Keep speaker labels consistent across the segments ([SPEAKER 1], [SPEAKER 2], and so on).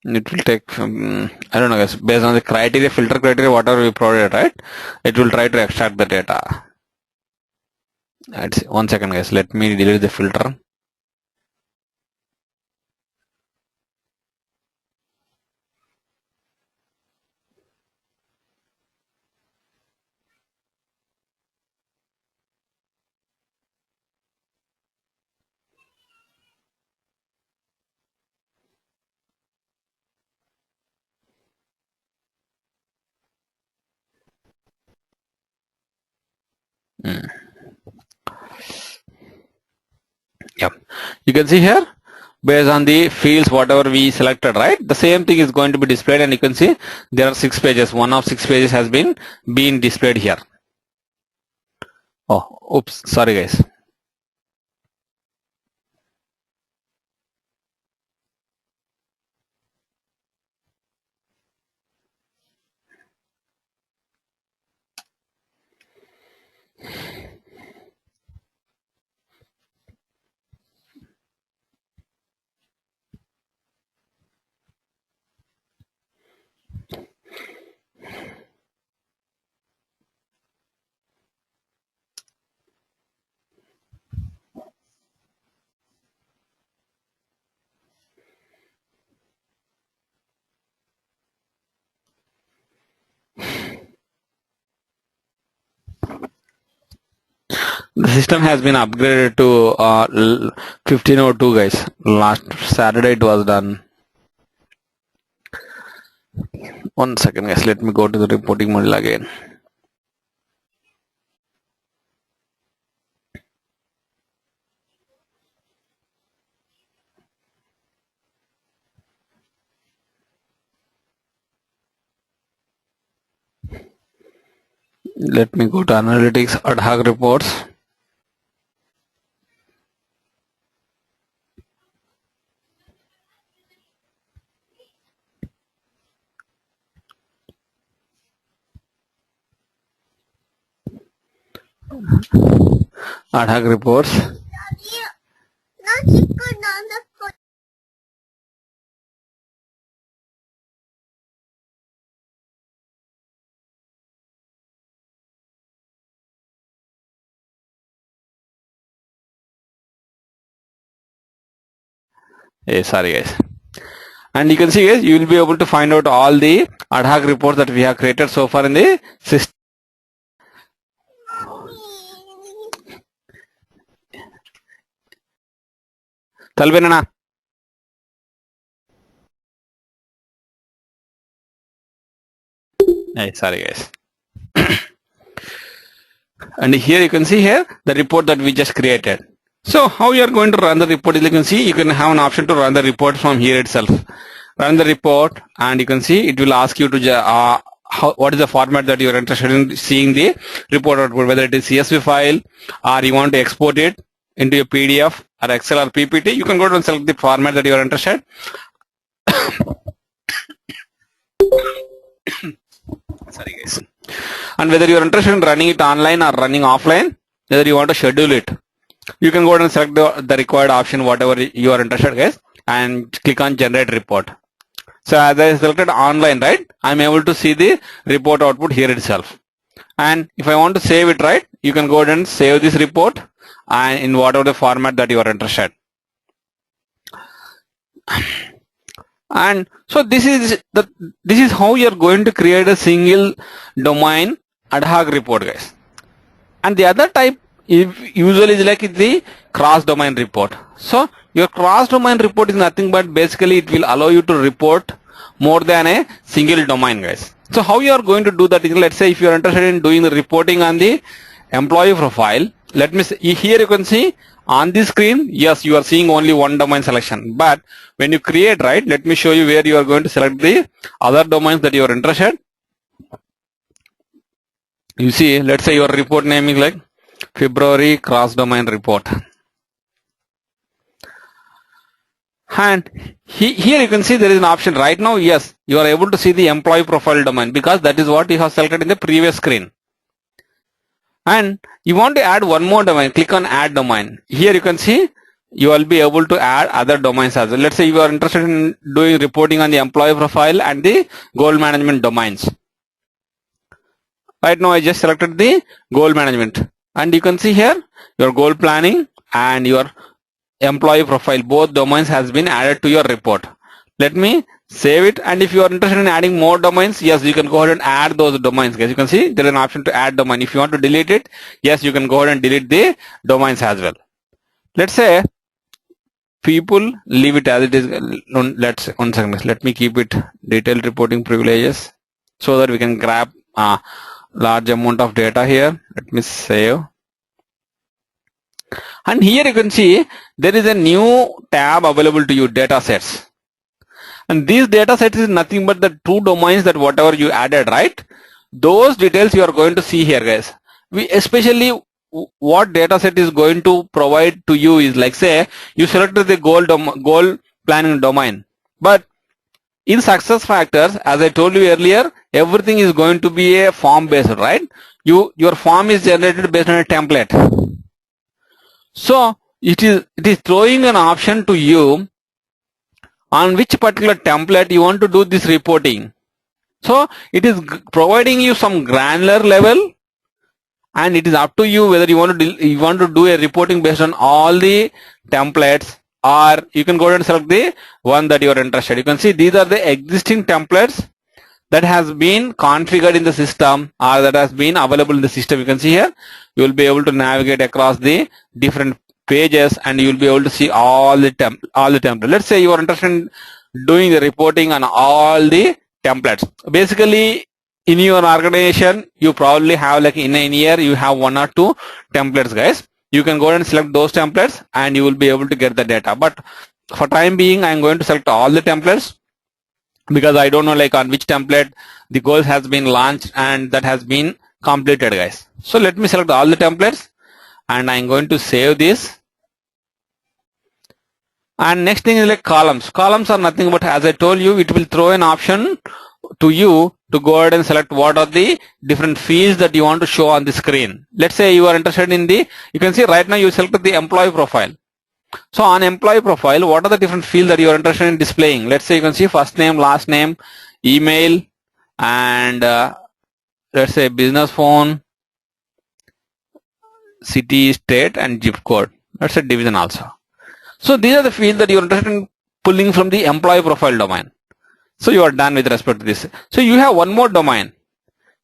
[SPEAKER 1] It will take, I don't know guys, based on the criteria, filter criteria, whatever we provided, right? It will try to extract the data. Let's see, 1 second guys, let me delete the filter. Yep, you can see here, based on the fields whatever we selected, right, the same thing is going to be displayed, and you can see there are 6 pages. One of 6 pages has been displayed here. Oh, oops, sorry guys. The system has been upgraded to 1502 guys. Last Saturday it was done. 1 second guys, let me go to the reporting module again. Let me go to analytics, ad hoc reports. Ad hoc reports. Sorry guys. And you can see guys, you will be able to find out all the ad hoc reports that we have created so far in the system. Talbenana. Sorry guys. And here you can see here the report that we just created. So how you are going to run the report? You can see you can have an option to run the report from here itself. Run the report, and you can see it will ask you to what is the format that you are interested in seeing the report output, whether it is CSV file or you want to export it into a PDF or Excel or PPT. You can go and select the format that you are interested. Sorry guys. And whether you are interested in running it online or running offline, whether you want to schedule it, you can go ahead and select the required option, whatever you are interested guys, and click on generate report. So as I selected online, right, I'm able to see the report output here itself. And if I want to save it, right, you can go ahead and save this report and in whatever the format that you are interested. And so this is how you are going to create a single domain ad hoc report guys. And the other type usually is like the cross domain report. So your cross domain report is nothing but basically it will allow you to report more than a single domain guys. So how you are going to do that is, let's say if you are interested in doing the reporting on the employee profile, let me see, here you can see on the screen, yes, you are seeing only one domain selection, but when you create, right, let me show you where you are going to select the other domains that you are interested. You see, let's say your report name is like February cross domain report, and here you can see there is an option right now. Yes, you are able to see the employee profile domain because that is what you have selected in the previous screen. And you want to add one more domain, click on add domain. Here you can see you will be able to add other domains as well. Let's say you are interested in doing reporting on the employee profile and the goal management domains. Right now I just selected the goal management, and you can see here your goal planning and your employee profile, both domains has been added to your report. Let me save it, and if you are interested in adding more domains, yes, you can go ahead and add those domains. Guys, you can see there is an option to add domain. If you want to delete it, yes, you can go ahead and delete the domains as well. Let's say people, leave it as it is. Let's one second. Let me keep it detailed reporting privileges so that we can grab large amount of data here. Let me save. And here you can see there is a new tab available to you, data sets. And these data sets is nothing but the two domains that whatever you added, right? Those details you are going to see here, guys. We especially what data set is going to provide to you is, like, say you selected the goal planning domain, but in success factors, as I told you earlier, everything is going to be a form based, right? Your form is generated based on a template. So it is throwing an option to you on which particular template you want to do this reporting. So it is providing you some granular level, and it is up to you whether you want to do a reporting based on all the templates, or you can go ahead and select the one that you are interested. You can see these are the existing templates that has been configured in the system, or that has been available in the system. You can see here you will be able to navigate across the different pages, and you will be able to see all the templates. Let's say you are interested in doing the reporting on all the templates. Basically, in your organization, you probably have, like, in a year you have 1 or 2 templates, guys. You can go ahead and select those templates and you will be able to get the data. But for time being, I am going to select all the templates because I don't know, like, on which template the goal has been launched and that has been completed, guys. So let me select all the templates, and I'm going to save this. And next thing is like columns. Columns are nothing but, as I told you, it will throw an option to you to go ahead and select what are the different fields that you want to show on the screen. Let's say you are interested in the, you can see right now you selected the employee profile. So on employee profile, what are the different fields that you are interested in displaying? Let's say you can see first name, last name, email, and let's say business phone, city, state, and zip code. Let's say division also. So these are the fields that you are interested in pulling from the employee profile domain. So you are done with respect to this. So you have one more domain.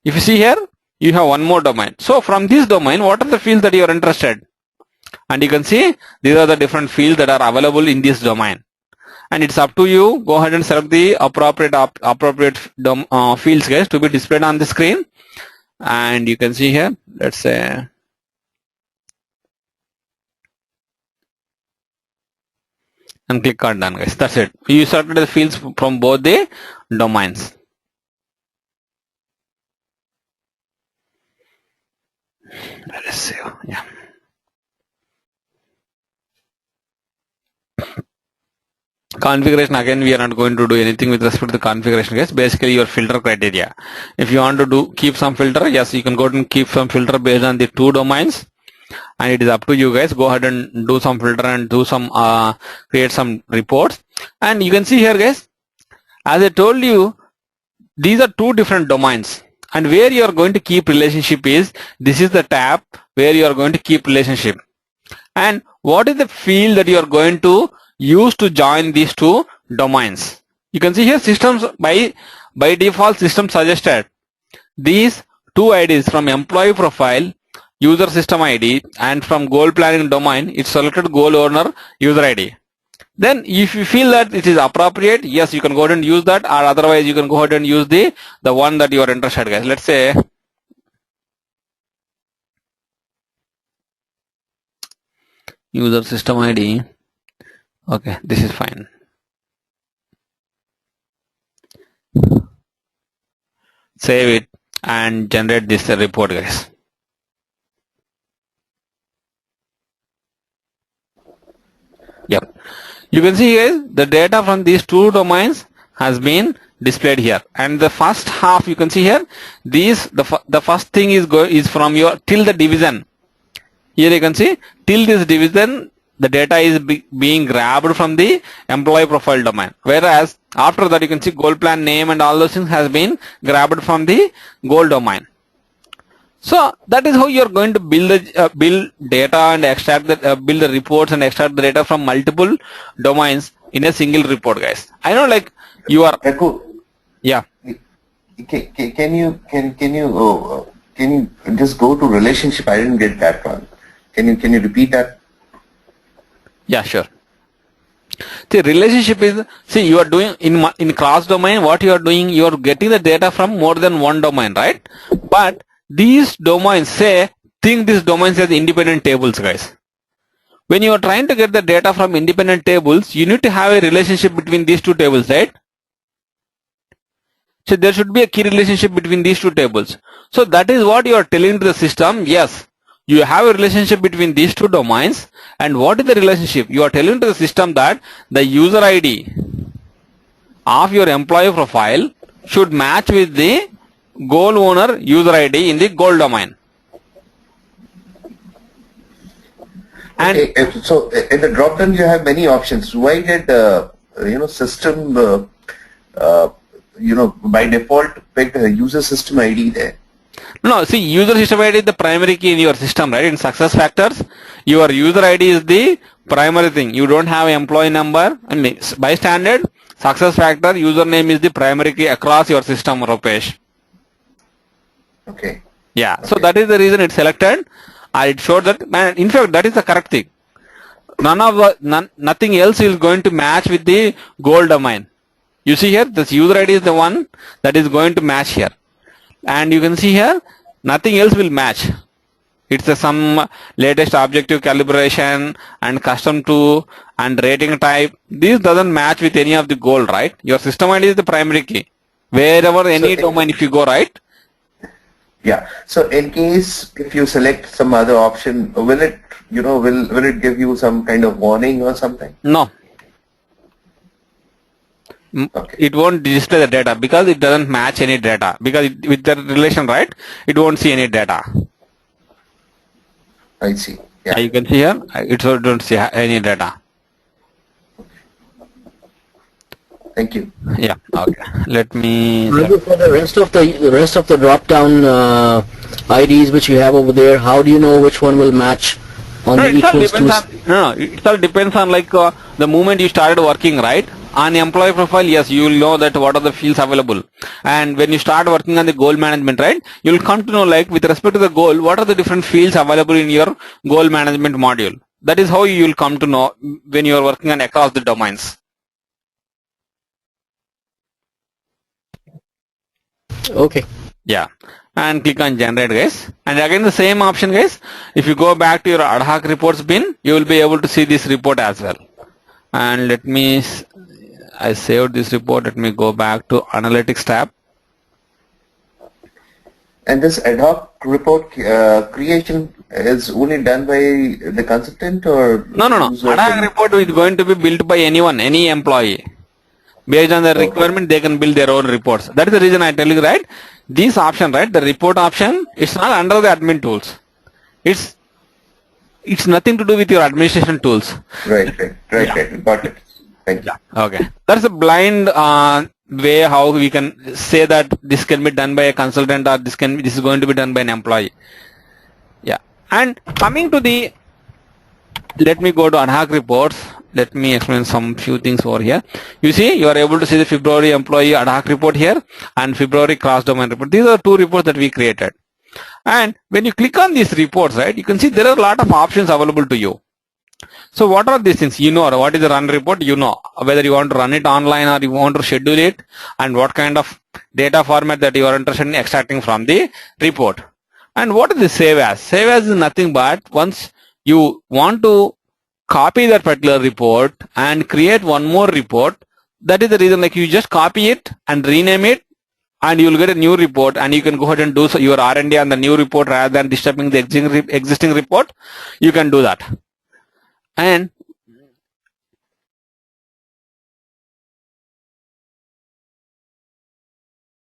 [SPEAKER 1] If you see here, you have one more domain. So from this domain, what are the fields that you are interested? And you can see these are the different fields that are available in this domain. And it's up to you. Go ahead and select the appropriate fields, guys, to be displayed on the screen. And you can see here, let's say, and click on done, guys. That's it. You selected the fields from both the domains. Let us see. Yeah. Configuration, again, we are not going to do anything with respect to the configuration, guys. Basically your filter criteria. If you want to keep some filter, yes, you can go ahead and keep some filter based on the 2 domains. And it is up to you, guys. Go ahead and do some filter and do some create some reports. And you can see here, guys, as I told you, these are 2 different domains, and where you are going to keep relationship is, this is the tab where you are going to keep relationship. And what is the field that you are going to use to join these 2 domains? You can see here, systems by default system suggested these 2 IDs from employee profile, user system ID, and from goal planning domain, it's selected goal owner user ID. Then if you feel that it is appropriate, yes, you can go ahead and use that, or otherwise you can go ahead and use the one that you are interested, guys. Let's say user system ID. Okay, this is fine. Save it and generate this report, guys. Yep. You can see, guys, the data from these 2 domains has been displayed here. And the first half, you can see here, the first thing is from your till the division. Here you can see till this division, the data is being grabbed from the employee profile domain. Whereas after that, you can see goal plan name and all those things has been grabbed from the goal domain. So that is how you are going to build data and extract the build the reports and extract the data from multiple domains in a single report, guys. I know, like you are. Yeah.
[SPEAKER 2] Can you just go to relationship? I didn't get that one. Can you repeat that?
[SPEAKER 1] Yeah, sure. The relationship is, see, you are doing in cross domain. What you are doing, you are getting the data from more than one domain, right? But these domains, think these domains as independent tables, guys. When you are trying to get the data from independent tables, you need to have a relationship between these two tables, right? So there should be a key relationship between these two tables. So that is what you are telling to the system. Yes, you have a relationship between these two domains. And what is the relationship? You are telling to the system that the user ID of your employee profile should match with the goal owner user ID in the goal domain. And
[SPEAKER 2] okay, so in the drop down you have many options. Why did system by default pick the user system ID there?
[SPEAKER 1] No, see, user system ID is the primary key in your system, right? In success factors, your user ID is the primary thing. You don't have employee number, and by standard success factor username is the primary key across your system, Rupesh.
[SPEAKER 2] Okay.
[SPEAKER 1] Yeah,
[SPEAKER 2] okay.
[SPEAKER 1] So that is the reason it's selected. It showed that, man, in fact, that is the correct thing. Nothing else is going to match with the goal domain. You see here, this user ID is the one that is going to match here. And you can see here, nothing else will match. It's some latest objective calibration and custom to and rating type. This doesn't match with any of the goal, right? Your system ID is the primary key. Wherever any domain, if you go, right?
[SPEAKER 2] Yeah. So in case if you select some other option, will it will it give you some kind of warning or something?
[SPEAKER 1] No.
[SPEAKER 2] Okay.
[SPEAKER 1] It won't display the data because it doesn't match any data, because with the relation, right, it won't see any data.
[SPEAKER 2] I see. Yeah.
[SPEAKER 1] You can see here, it don't see any data.
[SPEAKER 2] Thank you.
[SPEAKER 1] Yeah. Okay. Let me.
[SPEAKER 3] For the rest of the drop down IDs which you have over there, how do you know which one will match on the equals to?
[SPEAKER 1] It all depends on like the moment you started working, right? On employee profile, yes, you will know that what are the fields available. And when you start working on the goal management, right, you will come to know, like, with respect to the goal, what are the different fields available in your goal management module. That is how you will come to know when you are working on across the domains.
[SPEAKER 3] Okay.
[SPEAKER 1] Yeah. And click on generate, guys. And again the same option, guys. If you go back to your ad hoc reports bin, you will be able to see this report as well. And let me, I saved this report. Let me go back to analytics tab.
[SPEAKER 2] And this ad hoc report creation is only done by the consultant, or?
[SPEAKER 1] No. Ad hoc report is going to be built by anyone, any employee. Based on the requirement, they can build their own reports. That is the reason I tell you, right? This option, right, the report option, it's not under the admin tools. It's nothing to do with your administration tools.
[SPEAKER 2] Right. Got it. Thank you.
[SPEAKER 1] Yeah. Okay. That's a blind way how we can say that this can be done by a consultant, or this is going to be done by an employee. Yeah. And coming to the, let me go to ad hoc reports. Let me explain some few things over here. You see, you are able to see the February employee ad hoc report here and February cross domain report. These are two reports that we created. And when you click on these reports, right, you can see there are a lot of options available to you. So what are these things? You know what is the run report, you know whether you want to run it online or you want to schedule it, and what kind of data format that you are interested in extracting from the report. And what is the save as? Save as is nothing but once you want to copy that particular report and create one more report, that is the reason, like, you just copy it and rename it, and you will get a new report, and you can go ahead and do your R&D on the new report rather than disturbing the existing report. You can do that. And